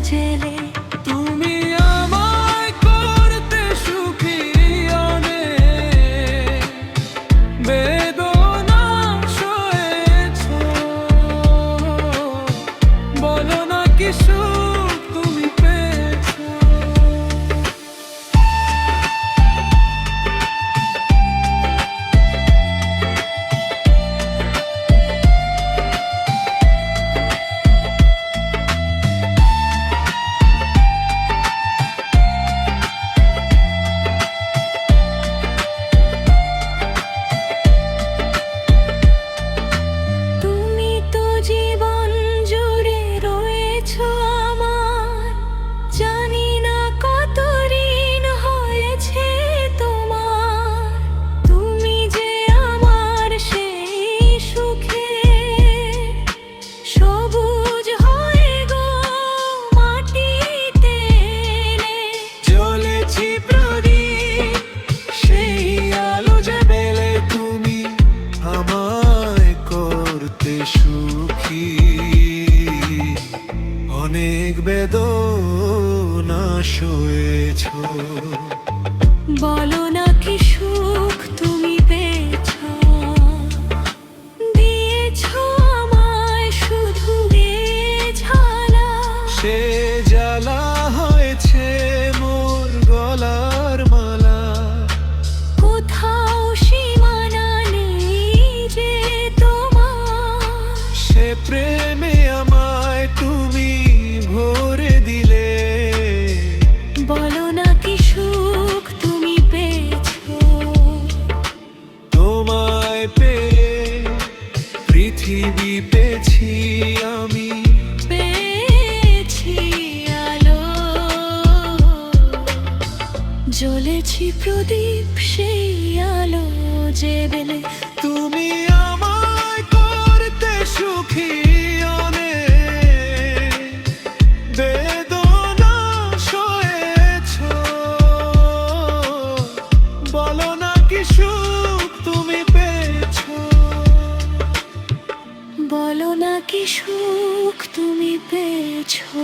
জেলে। তুমি আমায় করতে সুখী অনেক, বেদনা সয়েছো। বলো না কি সুখ তুমি পেয়েছো। তুমি তো জীবন জুড়ে রয়েছো আমার, জানি না কত ঋণ হয়েছে তোমার। তুমি যে আমার সেই সুখে সবুজ হয়ে গো মাটিতে এলে। জ্বলেছি প্রদীপ সেই আলো জ্বেলে, তুমি আমায় করতে সুখী অনেক বেদনা সয়েছো। বলো না কি সুখ তুমি পেয়েছো। দিয়েছো আমায় শুধু এ ঝালা, সে জ্বালা হয়েছে মোর গলার মালা। কোথাও সীমানা নেই যে তোমার। সে প্রেমে আমায় তুমি ভরে দিলে। বলো না কি সুখ তুমি পেয়েছো। তোমায় পেয়ে পৃথিবী পেয়েছি আমি। পেয়েছি আলো, জ্বলেছি প্রদীপ সেই আলো জেলে। তুমি আমায় করতে সুখী অনেক, বেদনা সয়েছো। বলো না কি সুখ তুমি পেয়েছো। বলো না কি সুখ তুমি পেয়েছো।